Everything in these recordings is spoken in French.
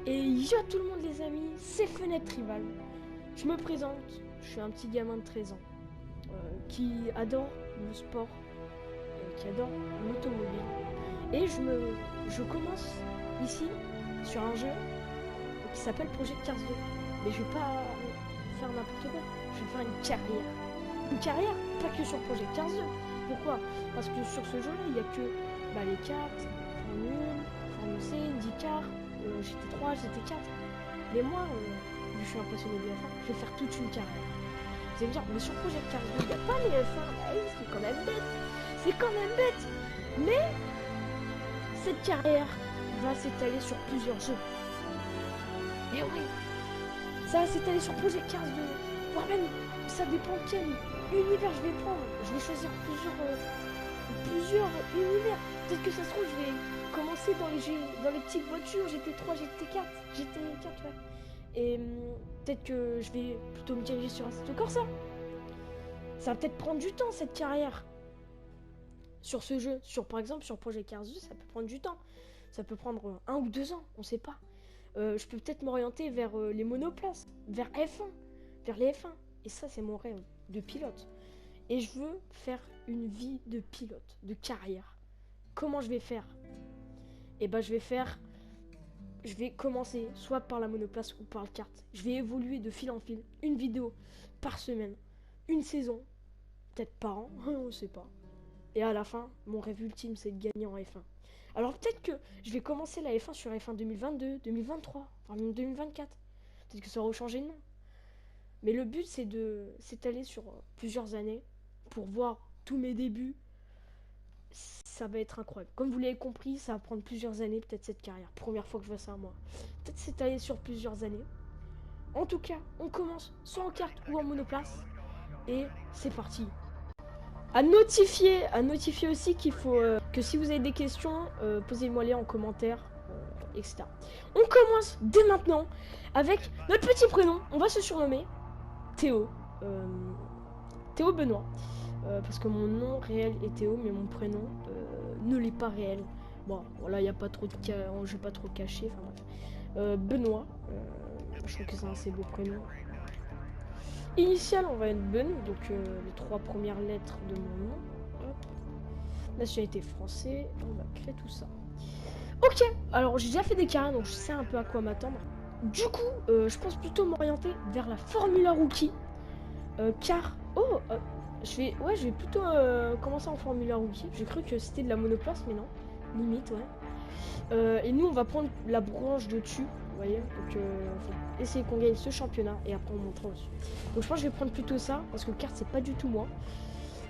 Et yo tout le monde les amis, c'est Fenêtre Rival. Je me présente, je suis un petit gamin de 13 ans qui adore le sport, qui adore l'automobile. Et je commence ici sur un jeu qui s'appelle Project Cars 2. Mais je vais pas faire n'importe quoi, je vais faire une carrière. Une carrière, pas que sur Project Cars 2. Pourquoi? Parce que sur ce jeu-là, il n'y a que les cartes, Formule 1, Formule C, IndyCar, GT3, GT4. Mais moi, vu que je suis un passionné de F1, je vais faire toute une carrière. Vous allez me dire, mais sur Project Cars 2, il n'y a pas les F1. Bah oui, c'est quand même bête. C'est quand même bête. Mais cette carrière va s'étaler sur plusieurs jeux. Et oui, ça va s'étaler sur Project Cars 2. Voire même, ça dépend quel univers je vais prendre. Je vais choisir plusieurs univers. Peut-être que ça se trouve, je vais commencer dans les petites voitures, GT3, GT4, ouais. Et peut-être que je vais plutôt me diriger sur Assetto Corsa. Ça va peut-être prendre du temps, cette carrière. Sur ce jeu, par exemple, sur Project Cars 2, ça peut prendre du temps. Ça peut prendre 1 ou 2 ans, on sait pas. Je peux peut-être m'orienter vers les monoplaces, vers F1, vers les F1. Et ça, c'est mon rêve de pilote. Et je veux faire une vie de pilote, de carrière. Comment je vais faire? Eh ben, je vais commencer soit par la monoplace ou par le kart. Je vais évoluer de fil en fil, une vidéo par semaine, une saison, peut-être par an, on sait pas. Et à la fin, mon rêve ultime, c'est de gagner en F1. Alors peut-être que je vais commencer la F1 sur F1 2022, 2023, enfin même 2024. Peut-être que ça aura changé de nom. Mais le but, c'est de s'étaler sur plusieurs années pour voir tous mes débuts. Ça va être incroyable. Comme vous l'avez compris, ça va prendre plusieurs années, peut-être cette carrière. Première fois que je vois ça, moi. Peut-être s'étaler sur plusieurs années. En tout cas, on commence soit en carte ou en monoplace. Et c'est parti. À notifier aussi qu'il faut que si vous avez des questions, posez-moi les en commentaire, etc. On commence dès maintenant avec notre petit prénom. On va se surnommer Théo. Théo Benoît. Parce que mon nom réel est Théo, mais mon prénom ne l'est pas réel. Bon, voilà, il n'y a pas trop de je vais pas trop cacher. Enfin bref. Benoît. Je trouve que c'est un assez beau prénom. Initial, on va être Ben, donc les 3 premières lettres de mon nom. Hop. Nationalité français, on va créer tout ça. Ok, alors j'ai déjà fait des carrières, donc je sais un peu à quoi m'attendre. Du coup, je pense plutôt m'orienter vers la Formula Rookie. Car, je vais plutôt commencer en Formula Rookie. J'ai cru que c'était de la monoplace, mais non. Limite, ouais. Et nous, on va prendre la branche de dessus. Vous voyez, donc faut essayer qu'on gagne ce championnat et après on montera aussi. Donc je pense que je vais prendre plutôt ça parce que le kart c'est pas du tout moi.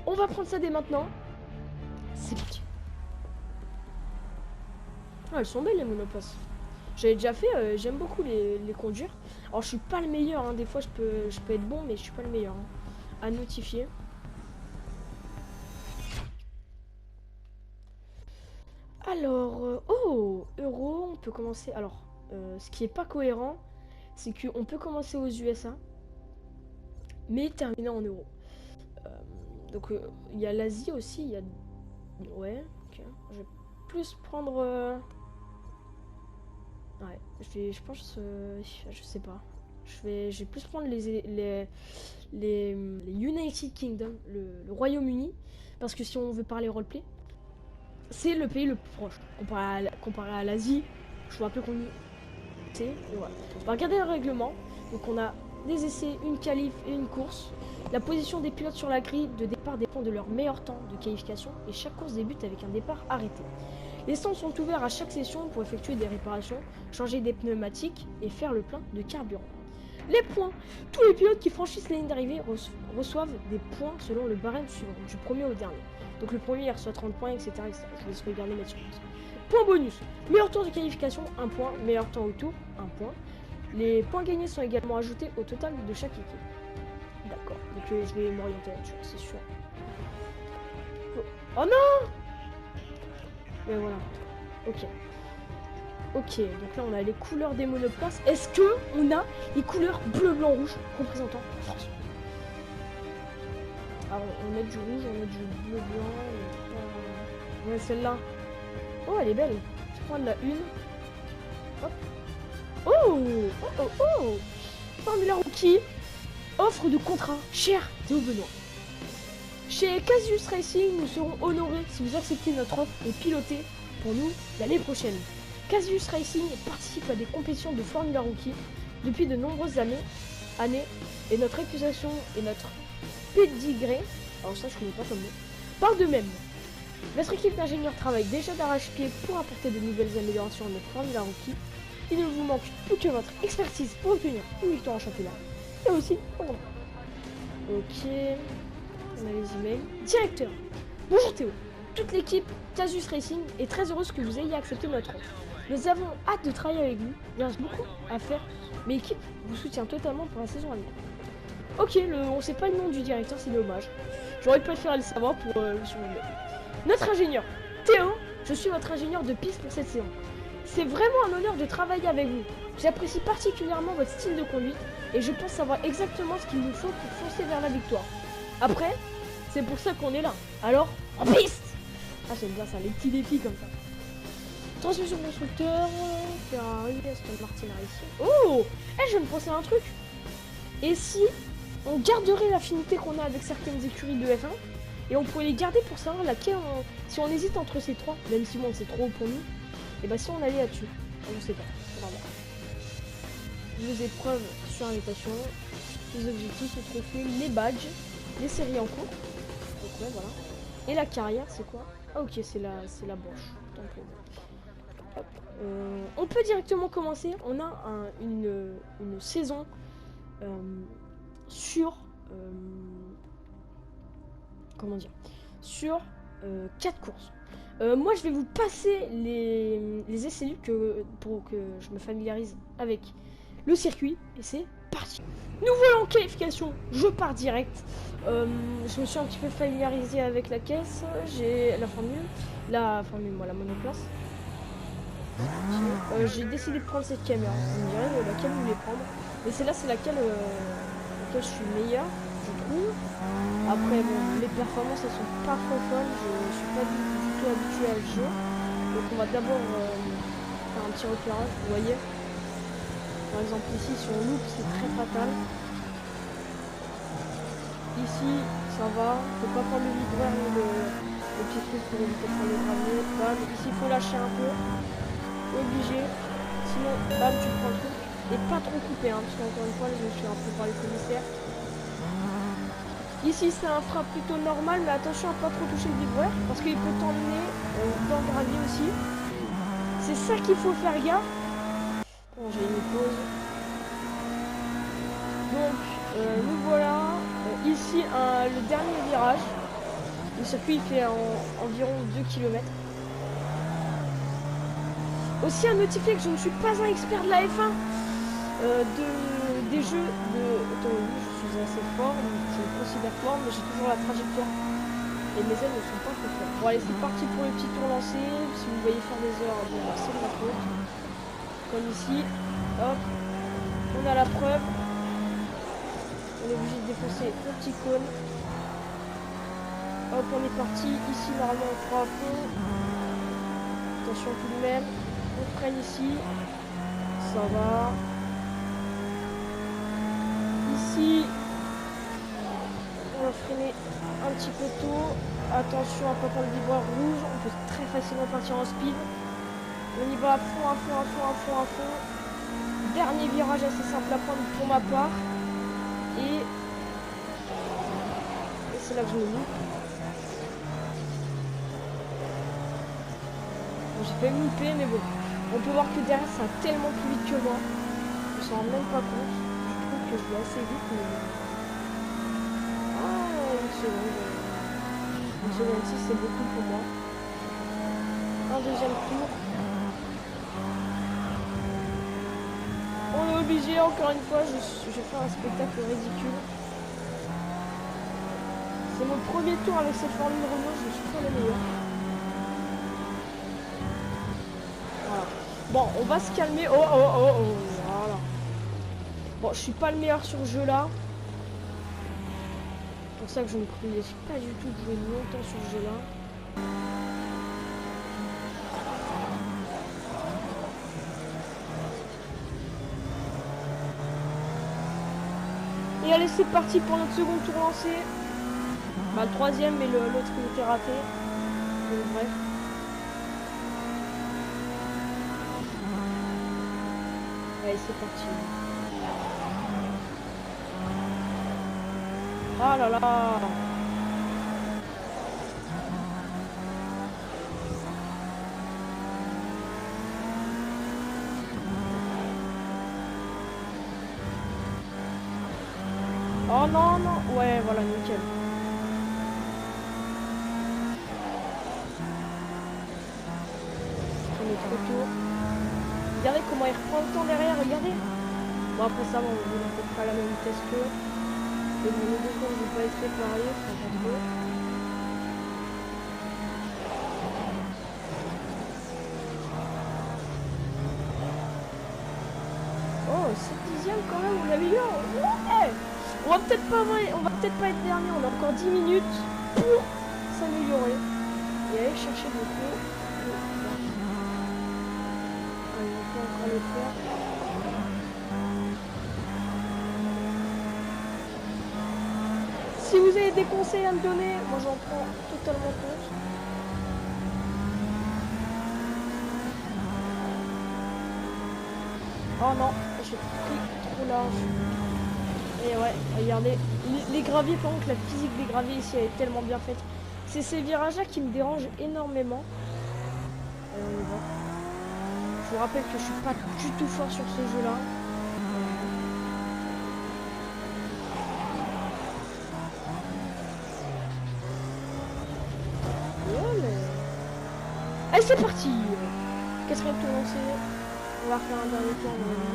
On va prendre ça dès maintenant. C'est parti. Ah, elles sont belles les monoplaces. J'avais déjà fait, j'aime beaucoup les conduire. Alors je suis pas le meilleur, hein. Des fois je peux être bon mais je suis pas le meilleur. Hein. À notifier. Alors, Euro, on peut commencer. Alors, ce qui est pas cohérent, c'est qu'on peut commencer aux USA, mais terminer en euros. Donc, il y a l'Asie aussi, il y a... Ouais, ok. Je vais plus prendre... Ouais, je pense... je sais pas. Je vais plus prendre les United Kingdom, le Royaume-Uni, parce que si on veut parler roleplay, c'est le pays le plus proche. Comparé à l'Asie, je vois un peu qu'on y... Et voilà. On va regarder le règlement. Donc on a des essais, une qualif et une course. La position des pilotes sur la grille de départ dépend de leur meilleur temps de qualification et chaque course débute avec un départ arrêté. Les stands sont ouverts à chaque session pour effectuer des réparations, changer des pneumatiques et faire le plein de carburant. Les points. Tous les pilotes qui franchissent la ligne d'arrivée reçoivent des points selon le barème suivant, du premier au dernier. Donc le premier il reçoit 30 points, etc. etc. Je vous laisse regarder mes surprises. Point bonus. Meilleur tour de qualification, 1 point. Meilleur temps au tour, 1 point. Les points gagnés sont également ajoutés au total de chaque équipe. D'accord. Donc je vais m'orienter là-dessus, c'est sûr. Oh non! Mais voilà. Ok. Ok, donc là on a les couleurs des monoplaces. Est-ce que on a les couleurs bleu, blanc, rouge représentant la France? Alors on met du rouge, on met du bleu, blanc. Ouais, celle-là. Oh, elle est belle. Je prends la une. Hop. Oh. Formula Rookie, offre de contrat, cher Théo Benoît. Chez Casius Racing, nous serons honorés si vous acceptez notre offre et pilotez pour nous l'année prochaine. Casius Racing participe à des compétitions de Formula Rookie depuis de nombreuses années et notre réputation et notre pédigré, alors ça je connais pas comme mot, parlent d'eux-mêmes. Notre équipe d'ingénieurs travaille déjà d'arrache-pied pour apporter de nouvelles améliorations à notre Formula Rookie. Il ne vous manque plus que votre expertise pour obtenir une victoire en championnat et aussi au Grand Prix. Ok, on a les emails. Directeur, bonjour Théo. Toute l'équipe Casius Racing est très heureuse que vous ayez accepté notre offre. Nous avons hâte de travailler avec vous. Il reste beaucoup à faire, mais l'équipe vous soutient totalement pour la saison à venir. Ok, on sait pas le nom du directeur, c'est dommage. J'aurais préféré le savoir pour le surnommer. Notre ingénieur, Théo, je suis votre ingénieur de piste pour cette saison. C'est vraiment un honneur de travailler avec vous. J'apprécie particulièrement votre style de conduite et je pense savoir exactement ce qu'il nous faut pour foncer vers la victoire. Après, c'est pour ça qu'on est là. Alors, en piste! Ah, j'aime bien ça, les petits défis comme ça. Transmission constructeur, Ferrari, Aston Martin ici. Oh! Je me pensais à un truc. Et si on garderait l'affinité qu'on a avec certaines écuries de F1 et on pourrait les garder pour savoir laquelle si on hésite entre ces trois, même si bon c'est trop haut pour nous, et bah si on allait là-dessus, on sait pas, on va voir. Les épreuves sur invitation, les objectifs, les trophées, les badges, les séries en cours, donc ouais voilà. Et la carrière c'est quoi? Ah ok c'est la branche. On peut directement commencer, on a une saison sur comment dire, sur 4 courses. Moi je vais vous passer les essais libres pour que je me familiarise avec le circuit et c'est parti. Nous voilà en qualification, je pars direct. Je me suis un petit peu familiarisé avec la caisse, j'ai la formule, moi la monoplace. J'ai décidé de prendre cette caméra, vous me direz laquelle vous voulez prendre. Mais celle-là c'est laquelle je suis meilleur, je trouve. Après bon, les performances elles sont pas folles, je suis pas du tout habitué à le jeu. Donc on va d'abord faire un petit repérage, vous voyez. Par exemple ici si on loupe c'est très fatal. Ici ça va, faut pas prendre le vibreur ni le petit truc pour éviter de prendre le gravier. Bam, ici il faut lâcher un peu, obligé, sinon bam tu prends le truc. Et pas trop coupé, hein, parce qu'encore une fois je me suis un peu par les commissaires. Ici c'est un frein plutôt normal, mais attention à pas trop toucher le vibreur, parce qu'il peut t'emmener dans le gravier aussi. C'est ça qu'il faut faire gaffe. Bon j'ai une pause. Donc nous voilà. Ici le dernier virage. Le circuit il fait environ 2 km. Aussi à notifier que je ne suis pas un expert de la F1. Des jeux d'automobile, je suis assez fort, je me considère fort, mais j'ai toujours la trajectoire. Et mes ailes ne sont pas très fortes. Bon allez, c'est parti pour les petits tours lancés. Si vous voyez faire des heures, bon, c'est de ma faute. Comme ici, hop, on a la preuve. On est obligé de défoncer le petit cône. Hop, on est parti. Ici, normalement, on fera à fond. Attention tout de même. On freine ici. Ça va. Ici, on va freiner un petit peu tôt. Attention à ne pas prendre le vibreur rouge. On peut très facilement partir en speed. On y va à fond, à fond, à fond, à fond, à fond. Dernier virage assez simple à prendre pour ma part. Et c'est là que je me loupe. Bon, j'ai failli me louper, mais bon. On peut voir que derrière, ça va tellement plus vite que moi. Je s'en rend même pas compte. Que je vais assez vite, mais une seconde 6 c'est beaucoup pour moi. Un deuxième tour. On est obligé, encore une fois, je fais un spectacle ridicule. C'est mon premier tour avec cette formule Renault, je suis pas le meilleur. Voilà. Bon, on va se calmer. Oh, voilà. Bon, je suis pas le meilleur sur ce jeu-là. C'est pour ça que je ne privilégie pas du tout de jouer longtemps sur ce jeu-là. Et allez, c'est parti pour notre second tour lancé. Bah, le troisième, mais l'autre il était raté. Donc, bref. Allez, c'est parti. Ah là là. Oh non, non. Ouais, voilà, nickel. Regardez comment il reprend le temps derrière, regardez. Bon après ça, on est à peu près à la même vitesse que. Et bon, les deux secondes, je vais pas être préparé, ça va pas trop. Oh, 7/10 quand même, on l'a vu là. Ouais. On va peut-être pas être dernier, on a encore 10 minutes pour s'améliorer. Et aller chercher le coup. Allez, on peut encore le faire. Si vous avez des conseils à me donner, moi j'en prends totalement compte. Oh non, j'ai pris trop large. Et ouais, regardez, les graviers, par contre, la physique des graviers ici, elle est tellement bien faite. C'est ces virages-là qui me dérangent énormément. Et on y va. Je vous rappelle que je suis pas du tout fort sur ce jeu-là. Ouais, mais... Allez, c'est parti. Quatrième tour lancé. On va refaire un dernier tour, mon ami.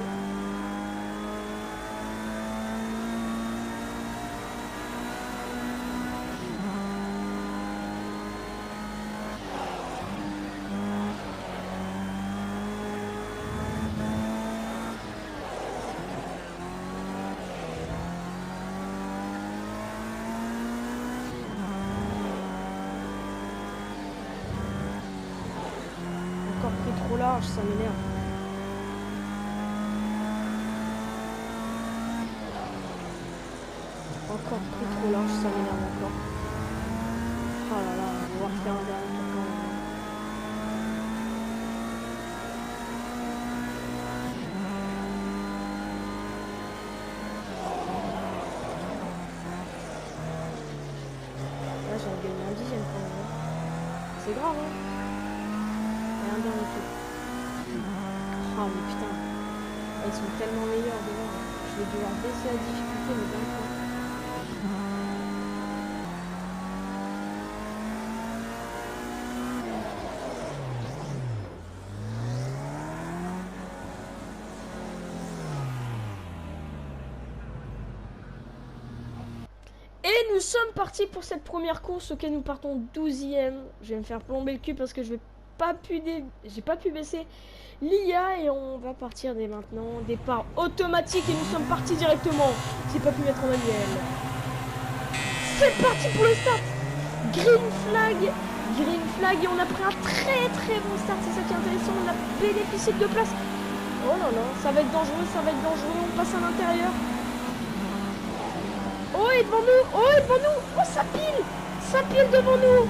Trop large, ça m'énerve. Encore pris trop large, ça m'énerve encore. Oh là là, on va refaire un dernier tour quand même. Là, j'en ai gagné un 10e quand même. C'est grave, hein. Et un dernier tour. Oh mais putain, ils sont tellement meilleurs devant. Je vais devoir baisser la difficulté mais d'un coup. Et nous sommes partis pour cette première course auquel nous partons 12e. Je vais me faire plomber le cul parce que j'ai pas pu baisser l'IA et on va partir dès maintenant. Départ automatique et nous sommes partis directement. J'ai pas pu mettre en manuel. C'est parti pour le start. Green flag et on a pris un très bon start. C'est ça qui est intéressant. On a bénéficié de 2 places. Oh là là, ça va être dangereux, On passe à l'intérieur. Oh, il est devant nous. Oh, ça pile devant nous.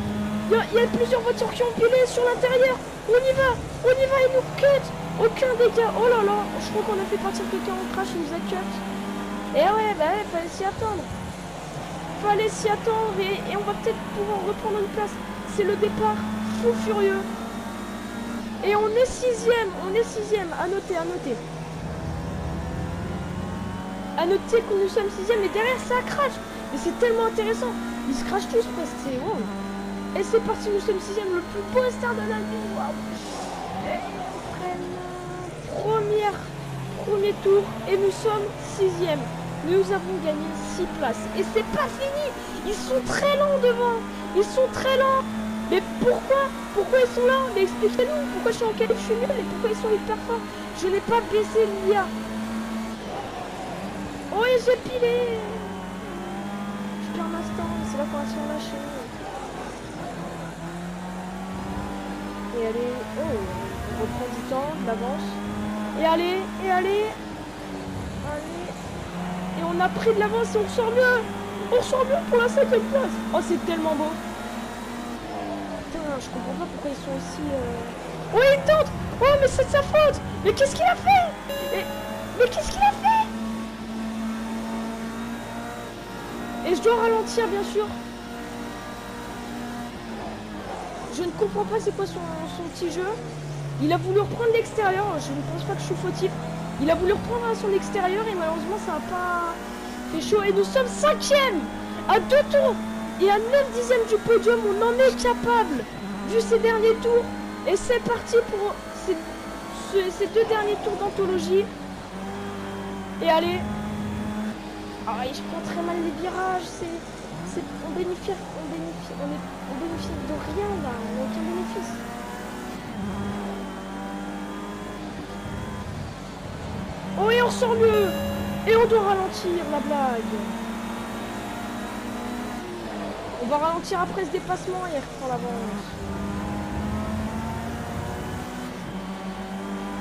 Il y a plusieurs voitures qui ont pilé sur l'intérieur. On y va, il nous cut. Aucun dégât. Oh là là, je crois qu'on a fait partir quelqu'un en crash, il nous a cut. Et ouais, bah ouais, fallait s'y attendre. Et on va peut-être pouvoir reprendre une place. C'est le départ fou furieux. Et on est 6e, à noter. À noter que nous sommes 6e et derrière ça crash. Mais c'est tellement intéressant. Ils se crachent tous presque, c'est wow. Et c'est parti, nous sommes 6e, le plus beau start de la vie. Waouh. Et on prenne premier tour et nous sommes 6e. Nous avons gagné 6 places. Et c'est pas fini. Ils sont très lents devant. Mais pourquoi ils sont là? Mais expliquez-nous. Pourquoi je suis en qualif, je suis nul et pourquoi ils sont hyper forts? Je n'ai pas baissé l'IA. Oh et j'ai pilé. Je perds ma stand, c'est là qu'on va se faire lâcher. Et allez, oh, on reprend du temps, de l'avance. Et allez. et on a pris de l'avance et on ressort mieux. On ressort mieux pour la 5e place. Oh, c'est tellement beau. Putain, je comprends pas pourquoi ils sont aussi... Oh, il tente. Oh, mais c'est de sa faute. Mais qu'est-ce qu'il a fait? Mais qu'est-ce qu'il a fait? Et je dois ralentir, bien sûr. Je ne comprends pas c'est quoi son petit jeu. Il a voulu reprendre l'extérieur. Je ne pense pas que je suis fautif. Il a voulu reprendre à son extérieur et malheureusement ça n'a pas fait chaud. Et nous sommes 5e à 2 tours et à 9 dixièmes du podium. On en est capable vu ces derniers tours. Et c'est parti pour ces 2 derniers tours d'anthologie. Et allez. Ah, et je prends très mal les virages. On bénéficie de rien là. On n'a aucun bénéfice. Oh, et on ressort mieux. Et on doit ralentir, la blague. On va ralentir après ce dépassement et reprend l'avance.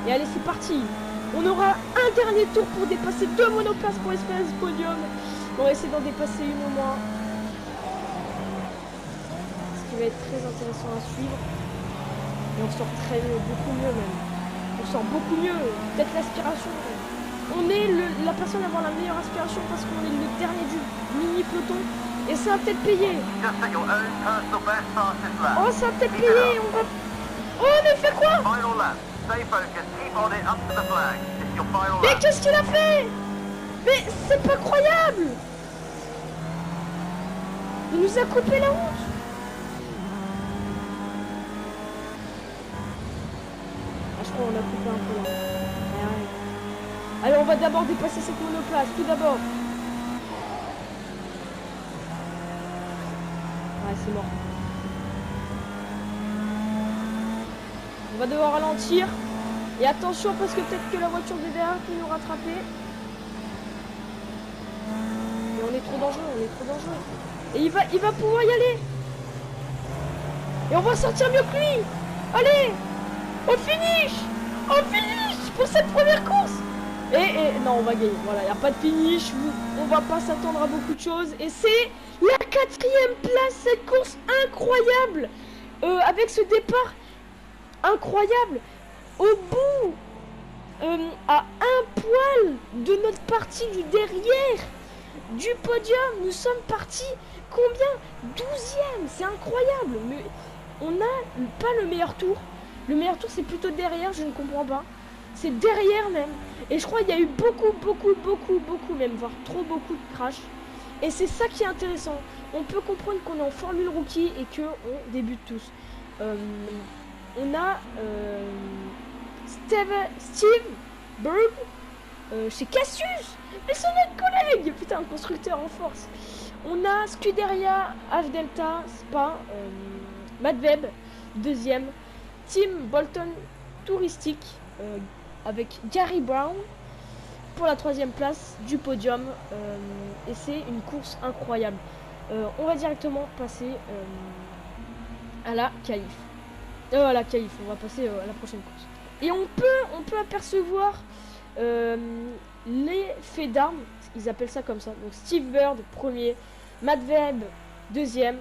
Et allez, c'est parti. On aura un dernier tour pour dépasser 2 monoplaces pour espérer ce podium. On va essayer d'en dépasser une au moins. Ce qui va être très intéressant à suivre. Et on sort très mieux, beaucoup mieux même. On sort beaucoup mieux. Peut-être l'aspiration. On est la personne à avoir la meilleure aspiration parce qu'on est le dernier du mini peloton. Et ça va peut-être payer. Oh, ça va peut-être payer. On va... Oh, mais il fait quoi? Mais qu'est-ce qu'il a fait? Mais c'est pas croyable. Il nous a coupé la route. Ah, je crois qu'on a coupé un peu là. Allez, on va d'abord dépasser cette monoplace, tout d'abord. Ouais, c'est mort. On va devoir ralentir. Et attention, parce que peut-être que la voiture de derrière peut nous rattraper. Et on est trop dangereux, Et il va pouvoir y aller. Et on va sortir mieux que lui. Allez, au finish pour cette première course. Et non, on va gagner. Voilà, il n'y a pas de finish. On va pas s'attendre à beaucoup de choses. Et c'est la 4e place. Cette course incroyable. Avec ce départ incroyable. Au bout, à un poil de notre partie du derrière du podium, nous sommes partis combien? 12e. C'est incroyable. Mais on n'a pas le meilleur tour. Le meilleur tour, c'est plutôt derrière. Je ne comprends pas. C'est derrière même. Et je crois qu'il y a eu beaucoup, même, voire trop beaucoup de crash. Et c'est ça qui est intéressant. On peut comprendre qu'on est en formule rookie et qu'on débute tous. On a Steve Berg chez Cassius. Mais c'est notre collègue. Putain, un constructeur en force. On a Scuderia, H Delta, Spa, Matt Webb, 2e. Tim Bolton Touristique. Avec Gary Brown pour la 3e place du podium. Et c'est une course incroyable. On va directement passer à la qualif. On va passer à la prochaine course. Et on peut apercevoir les faits d'armes. Ils appellent ça comme ça. Donc Steve Bird, 1er. Matt Webb, 2e.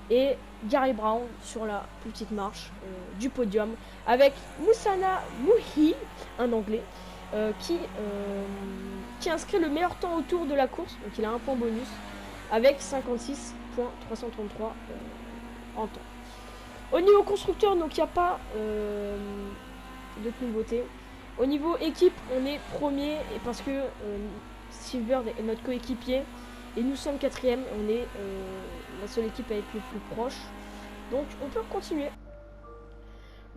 Et Gary Brown sur la petite marche du podium avec Moussana Mouhi, un anglais, qui inscrit le meilleur temps autour de la course. Donc il a un point bonus avec 56.333 en temps. Au niveau constructeur, donc il n'y a pas d'autres nouveautés. Au niveau équipe, on est 1er et parce que Steve Bird est notre coéquipier. Et nous sommes 4e, on est la seule équipe avec le plus proche. Donc on peut continuer.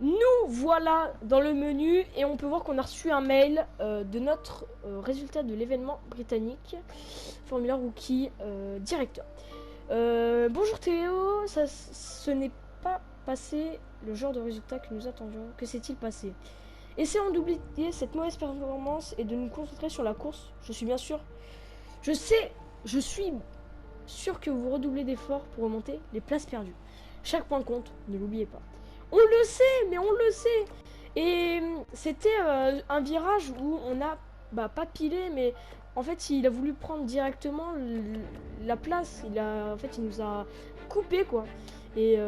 Nous voilà dans le menu et on peut voir qu'on a reçu un mail de notre résultat de l'événement britannique. Formula Rookie Directeur. Bonjour Théo, ce n'est pas passé le genre de résultat que nous attendions. Que s'est-il passé? Essayons d'oublier cette mauvaise performance et de nous concentrer sur la course. Je suis sûr que vous redoublez d'efforts pour remonter les places perdues. Chaque point compte, ne l'oubliez pas. On le sait, mais on le sait. Et c'était un virage où on a pas pilé, mais En fait, il a voulu prendre directement la place. En fait, il nous a coupé quoi. Et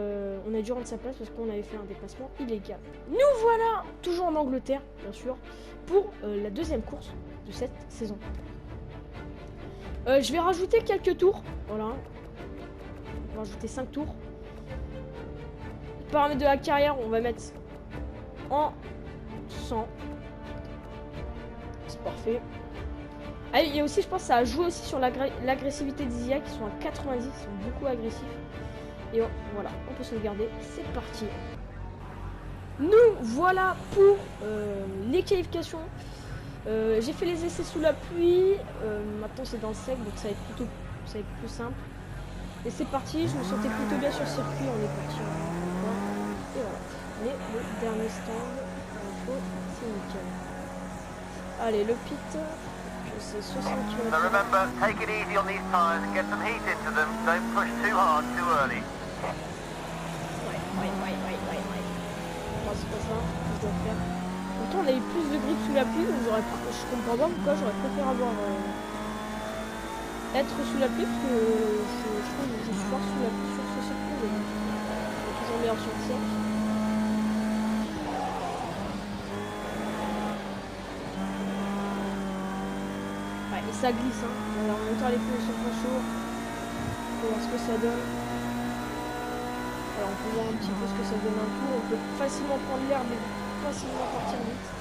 on a dû rendre sa place parce qu'on avait fait un déplacement illégal. Nous voilà toujours en Angleterre, bien sûr, pour la deuxième course de cette saison. Je vais rajouter quelques tours. Voilà. On va rajouter 5 tours. Paramètres de la carrière, on va mettre en 100. C'est parfait. Ah, il y a aussi, je pense, ça a joué aussi sur l'agressivité des IA qui sont à 90, ils sont beaucoup agressifs. Et voilà, on peut sauvegarder, c'est parti. Nous voilà pour les qualifications. J'ai fait les essais sous la pluie, maintenant c'est dans le sec, donc ça va être plus simple. Et c'est parti, je me sentais plutôt bien sur le circuit, on est parti et voilà. Mais le dernier stand, c'est nickel. Allez, le pit. C'est 60 km. So remember, take it easy on these tires and get some heat into them. Don't push too hard too early. Ouais. Non, c'est pas ça que je dois faire. Pourtant, on a eu plus de grip sous la pluie, donc je comprends pas pourquoi j'aurais préféré avoir être sous la pluie, parce que je trouve que je suis fort sous la pluie sur ce circuit, mais c'est toujours meilleur sur le sec. Et ça glisse, hein. Alors, en même temps, les pneus sont pas chauds. On peut voir ce que ça donne. Alors, on peut voir un petit peu ce que ça donne un tour. On peut facilement prendre l'herbe et facilement partir vite.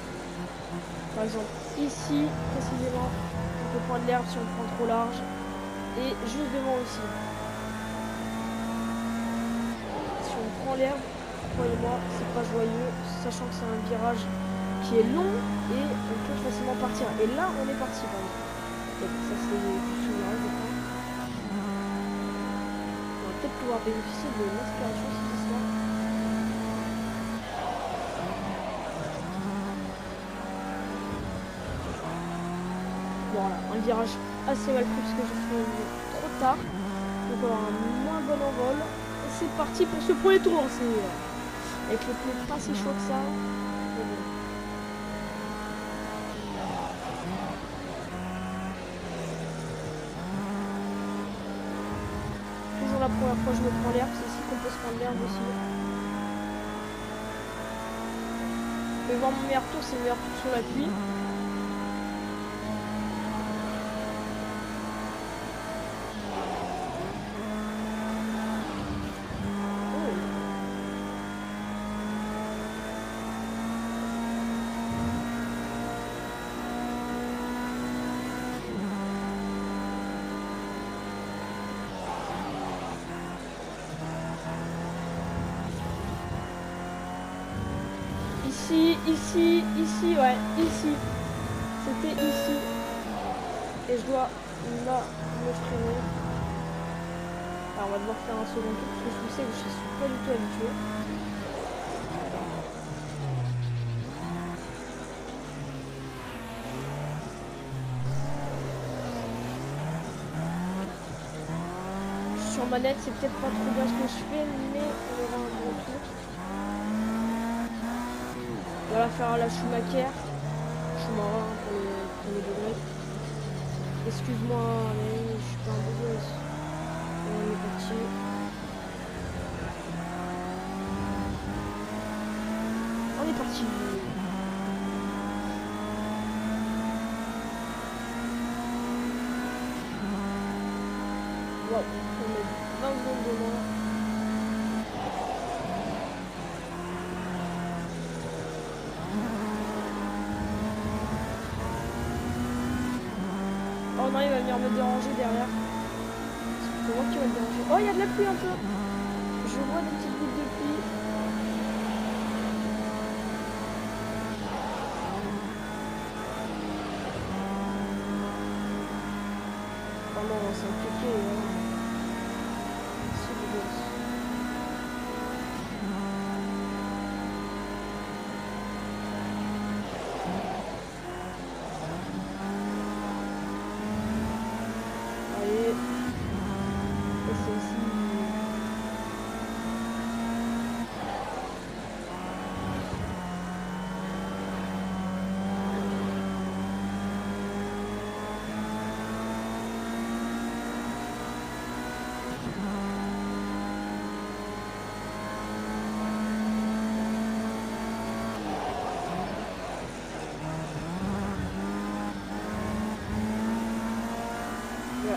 Par exemple, ici, précisément, on peut prendre l'herbe si on prend trop large. Et juste devant aussi. Si on prend l'herbe, croyez-moi, c'est pas joyeux, sachant que c'est un virage qui est long et on peut facilement partir. Et là, on est parti, par exemple. Ça c'est du virage, je crois. On va peut-être pouvoir bénéficier de l'inspiration si c'est ça. Voilà, un virage assez mal pris parce que j'ai fait trop tard. Donc on va avoir un moins bon envol. Et c'est parti pour ce premier tour. Avec le pneu pas si chaud que ça. La première fois je me prends l'herbe, c'est ici qu'on peut se prendre l'herbe aussi. Je vais voir mon meilleur tour, c'est le meilleur tour sur la pluie. Ici, ouais, ici. C'était ici. Et je dois là me freiner. Alors on va devoir faire un second tour parce que je sais que je suis pas du tout habitué. Sur manette, c'est peut-être pas trop bien ce que je fais, mais on aura un bon tour. On va faire la Schumacher. Schumacher pour les degrés. Excuse-moi, mais je suis pas un beau gosse. On est parti. On est parti. Wow, on met 20 secondes de moins. Oh non, il va venir me déranger derrière. C'est moi qui va me déranger. Oh, il y a de la pluie un peu. Je vois des petites gouttes de pluie. Oh non, c'est impliqué. C'est dégueulasse.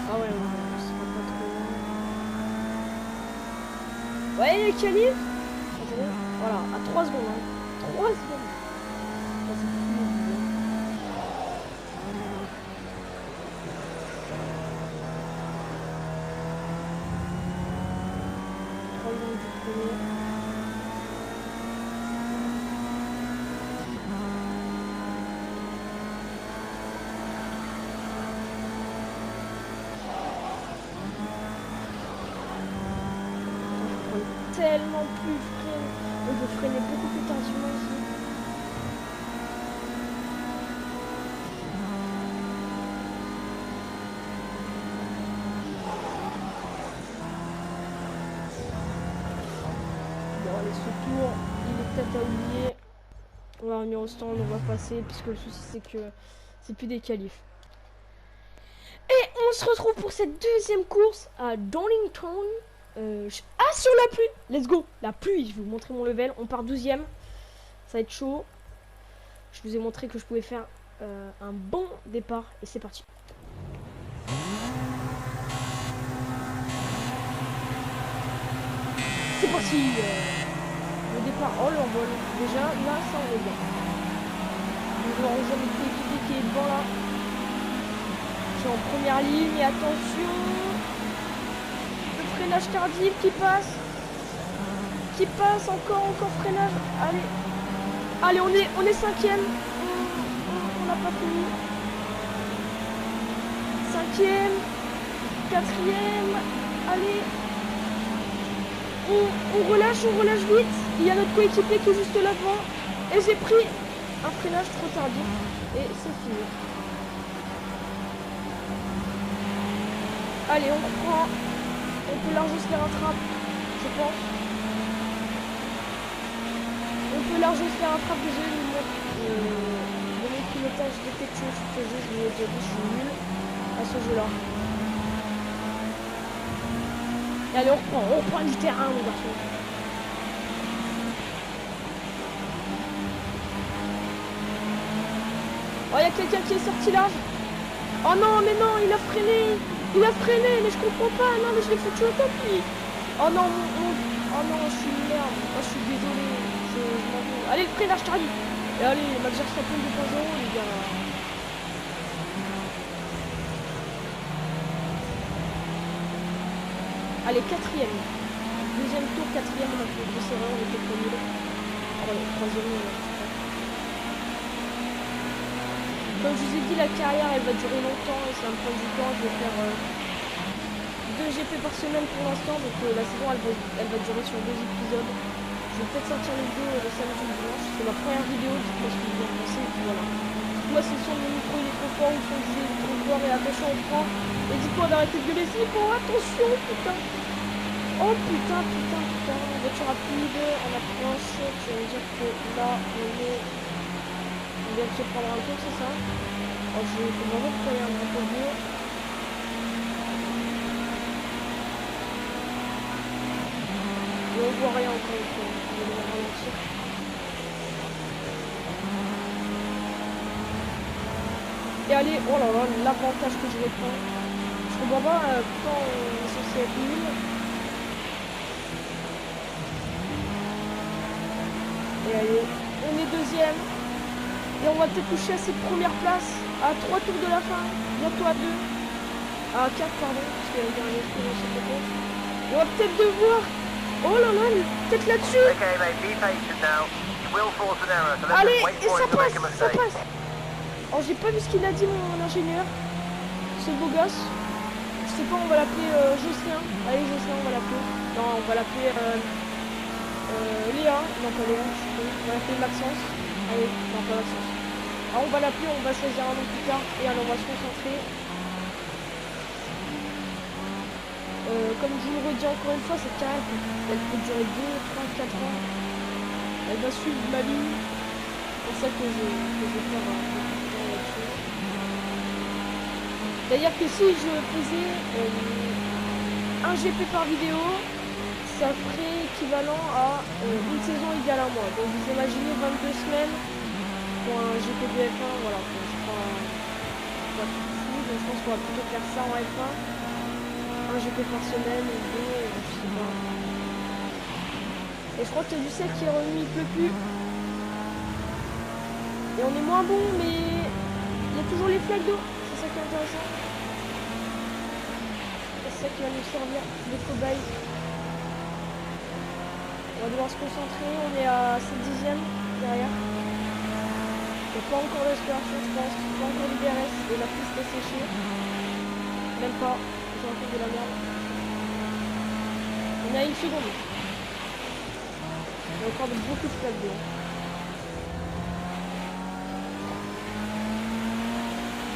Ah ouais, on sera pas trop loin. Ouais, les qualifs. Attendez, voilà, à 3 secondes. Hein. 3 secondes. Ça, c'est fou, hein. Tellement plus frais. On peut freiner beaucoup plus tardivement ici. Bon allez, ce tour, il est peut-être à oublier. On va revenir au stand, on va passer, puisque le souci c'est que c'est plus des qualifs. Et on se retrouve pour cette deuxième course à Donington. Ah, sur la pluie. Let's go. La pluie, je vais vous montrer mon level. On part 12e. Ça va être chaud. Je vous ai montré que je pouvais faire un bon départ. Et c'est parti. C'est parti. Le départ. Oh, l'envol. Déjà, là, ça, on est bien. On va rejoindre le coéquipier qui est devant là. Je suis en première ligne. Et attention. Freinage tardif qui passe encore freinage. Allez, on est 5e. On n'a pas fini. 5e, 4e. Allez, on relâche vite. Il y a notre coéquipier qui est juste là devant et j'ai pris un freinage trop tardif et c'est fini. Allez, on reprend. On peut largement se faire un trap, je pense. On peut largement se faire un trap, désolé, mon pilotage défectueux sur ce jeu, je vous l'ai déjà dit, je suis nul à ce jeu-là. Et allez, on reprend du terrain, mon garçon. Oh, il y a quelqu'un qui est sorti là. Oh non, mais non, il a freiné, mais je comprends pas. Non, mais je l'ai foutu au tapis. Oh non, oh non, je suis une merde. Oh, je suis désolé. Je m'en vais. Allez, le freinage tardif. Et allez, Max Verstappen 2.0, les gars. Allez, 4e. Deuxième tour, 4e. On a fait 2 erreurs, on était premier. Allez, 3e. Comme je vous ai dit, la carrière elle va durer longtemps et ça va me prendre du temps. Je vais faire 2 GP par semaine pour l'instant, donc la saison elle va durer sur 2 épisodes. Je vais peut-être sortir les vidéos le samedi ou le dimanche. C'est ma première vidéo, dites-moi ce que vous en pensez. Et puis voilà. Dites-moi si le son de mon micro il est trop fort ou le son du jeu il est trop fort. Et attention, on prend. Et dites-moi d'arrêter de gueuler. Si, bon, attention, putain. Oh putain. Voiture rapide, on approche. Ça veut dire que là, on vient de se prendre un tour, c'est ça? Oh, je vais vraiment trouver un drapeau bleu. Et on voit rien encore une fois. Je vais ralentir. Et allez, oh là là, l'avantage que je reprends. Je comprends pas quand on est censé être nul. Et allez, on est 2e. Et on va peut-être toucher à cette première place à 3 tours de la fin, bientôt à 2. À 4 pardon, parce qu'il y a eu un esprit dans ce côté. On va peut-être devoir. Oh là là, peut-être là-dessus. Allez, et ça passe. Oh, j'ai pas vu ce qu'il a dit mon ingénieur. Ce beau gosse. Je sais pas, on va l'appeler Jocelyn. Allez Jocelyn, on va l'appeler. Non, on va l'appeler Léa. Non, pas Léa, je sais pas. On va l'appeler Maxence. Allez, non, pas Maxence. Alors on va l'appeler, on va choisir un nom plus tard et alors on va se concentrer. Comme je vous le redis encore une fois, cette carrière elle peut durer 2, 3, 4 ans. Elle va suivre ma vie. C'est pour ça que je vais faire là-dessus. D'ailleurs que si je faisais un GP par vidéo, ça ferait équivalent à une saison égale à moi. Donc vous imaginez 22 semaines pour un GP de F1, voilà, je pense qu'on pourra plutôt faire ça en F1. Un GP par semaine ou deux, je sais pas. Et je crois que le 7 qui est revenu, il pleut plus. Et on est moins bon, mais il y a toujours les flaques d'eau. C'est ça qui est intéressant. C'est ça qui va nous servir de cobaye. On va devoir se concentrer. On est à 7 dixièmes derrière. Il n'y a pas encore d'aspiration, je pense. Pas encore du DRS. Et la piste est séchée. Même pas. J'ai encore de la merde. On a une seconde. Il y a encore beaucoup de flaques d'eau.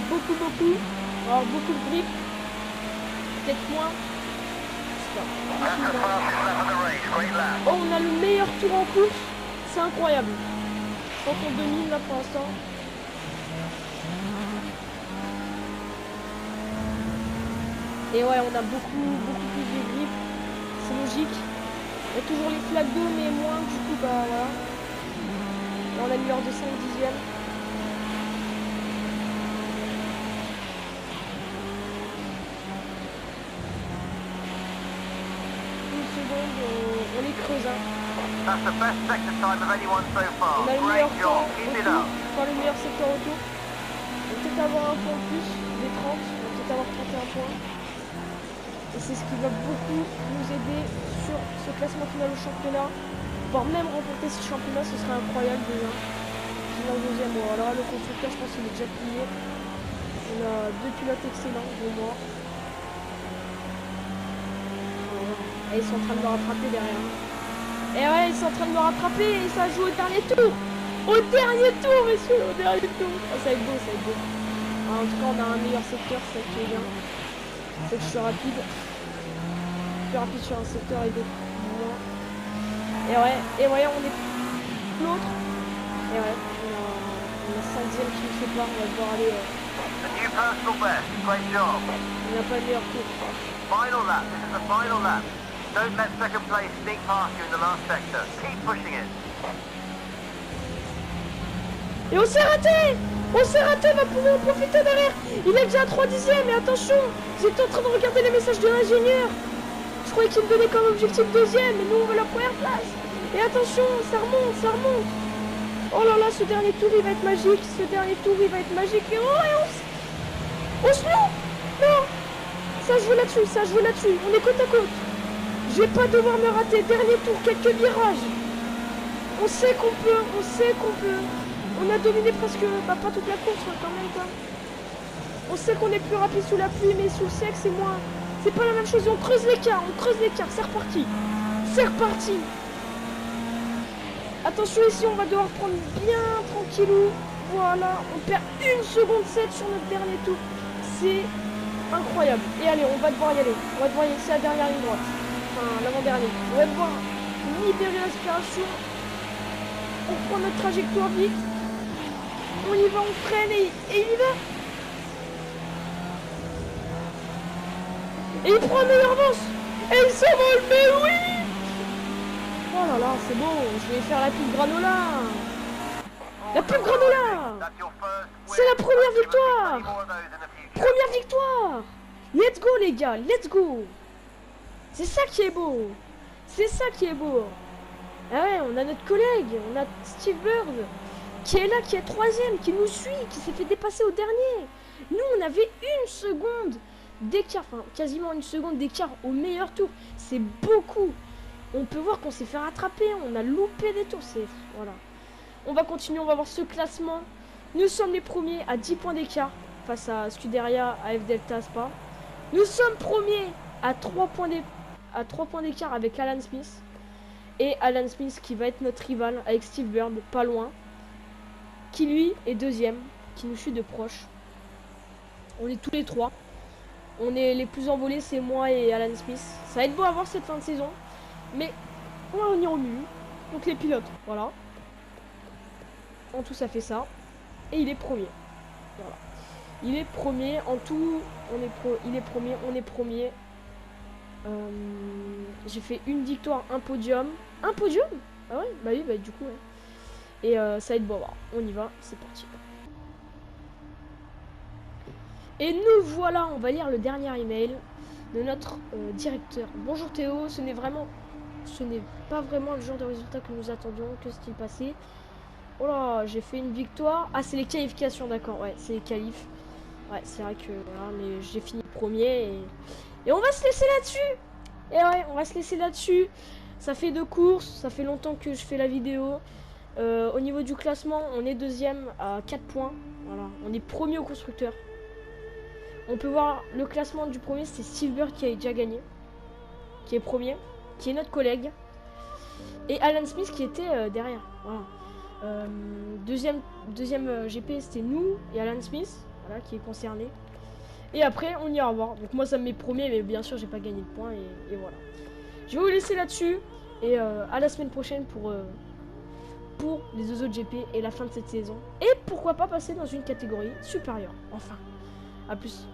Beaucoup. Alors beaucoup de grip. Peut-être moins. Je sais pas. Oh, on a le meilleur tour en course. C'est incroyable. Je crois qu'on domine là pour l'instant. Et ouais, on a beaucoup plus de grip. C'est logique. Il y a toujours les flaques d'eau, mais moins. Du coup, bah voilà. Là, on a une heure de 5 dixièmes. On les creuse, hein. On a le meilleur temps autour, enfin le meilleur secteur autour. On va peut-être avoir un point de plus, des 30, on va peut-être avoir 31 points. Et c'est ce qui va beaucoup nous aider sur ce classement final au championnat. Voire même remporter ce championnat, ce serait incroyable déjà. C'est la deuxième, bon, alors le constructeur, je pense qu'il est déjà plié. On a deux pilotes excellents, dont moi. Et ils sont en train de me rattraper derrière. Et ouais, ils sont en train de me rattraper et ça joue au dernier tour. Au dernier tour, messieurs, au dernier tour. Oh, ça va être beau, ça va être beau. Alors, en tout cas, on a un meilleur secteur, c'est ça qui est bien. C'est que je suis rapide. Plus rapide sur un secteur et d'autres moins. Et ouais, on est l'autre. Et ouais, on a 5 dixièmes qui nous séparent, on va devoir aller. On n'a pas le meilleur tour. Final lap, this is the final lap. Don't let second place sneak past you in the last sector. Keep pushing it. Et on s'est raté! On s'est raté, on va pouvoir en profiter derrière. Il est déjà à 3 dixièmes, mais attention, j'étais en train de regarder les messages de l'ingénieur. Je croyais qu'il me donnait comme objectif deuxième, mais nous on veut la première place. Et attention, ça remonte, ça remonte. Oh là là, ce dernier tour il va être magique, ce dernier tour il va être magique. Et oh, et on se loue. Non, ça joue là-dessus, ça joue là-dessus. On est côte à côte. Je vais pas devoir me rater. Dernier tour, quelques virages. On sait qu'on peut, on sait qu'on peut. On a dominé presque, bah pas toute la course quand même quoi. On sait qu'on est plus rapide sous la pluie, mais sous le sec c'est moins. C'est pas la même chose. On creuse l'écart, c'est reparti. C'est reparti. Attention ici, on va devoir prendre bien tranquillou. Voilà, on perd 1 seconde 7 sur notre dernier tour. C'est incroyable. Et allez, on va devoir y aller. On va devoir y aller, c'est la dernière ligne droite. Enfin, l'avant-dernier. On va devoir libérer l'inspiration. On prend notre trajectoire vite. On y va, on freine et il y va. Et il prend une meilleure avance. Et il s'envole, mais oui. Oh là là, c'est beau. Je vais faire la pub granola. La pub granola. C'est la première victoire. Première victoire. Let's go les gars, let's go. C'est ça qui est beau. C'est ça qui est beau. Ah ouais, on a notre collègue, on a Steve Bird qui est là, qui est 3ème, qui nous suit, qui s'est fait dépasser au dernier. Nous, on avait 1 seconde d'écart, enfin quasiment 1 seconde d'écart au meilleur tour. C'est beaucoup. On peut voir qu'on s'est fait rattraper, on a loupé des tours. C'est voilà. On va continuer, on va voir ce classement. Nous sommes les premiers à 10 points d'écart face à Scuderia, AF Delta Spa. Nous sommes premiers à 3 points d'écart avec Alan Smith. Et Alan Smith qui va être notre rival avec Steve Bird, pas loin. Qui lui est 2ème, qui nous suit de proche. On est tous les 3. On est les plus envolés, c'est moi et Alan Smith. Ça va être beau à voir cette fin de saison. Mais on va revenir au milieu. Donc les pilotes, voilà. En tout ça fait ça. Et il est premier. Voilà. Il est premier. En tout, il est premier, on est premier. J'ai fait une victoire, un podium. Un podium? Ah ouais, bah oui, bah du coup ouais. Et ça va être bon, on y va, c'est parti. Et nous voilà, on va lire le dernier email de notre directeur. Bonjour Théo, ce n'est pas vraiment le genre de résultat que nous attendions. Que s'est-il passé? Oh là, j'ai fait une victoire. Ah, c'est les qualifications, d'accord. Ouais, c'est les qualifs. Ouais, c'est vrai que voilà, mais j'ai fini premier et on va se laisser là-dessus. Et ouais, on va se laisser là-dessus. Ça fait 2 courses, ça fait longtemps que je fais la vidéo. Au niveau du classement, on est deuxième à 4 points. Voilà, on est premier au constructeur. On peut voir le classement du premier, c'est Silver qui a déjà gagné, qui est premier, qui est notre collègue. Et Alan Smith qui était derrière. Voilà. Deuxième GP, c'était nous et Alan Smith, voilà, qui est concerné. Et après, on ira voir. Donc moi, ça me met premier, mais bien sûr, j'ai pas gagné de points et voilà. Je vais vous laisser là-dessus et à la semaine prochaine pour les 2 autres GP et la fin de cette saison. Et pourquoi pas passer dans une catégorie supérieure. Enfin, à plus.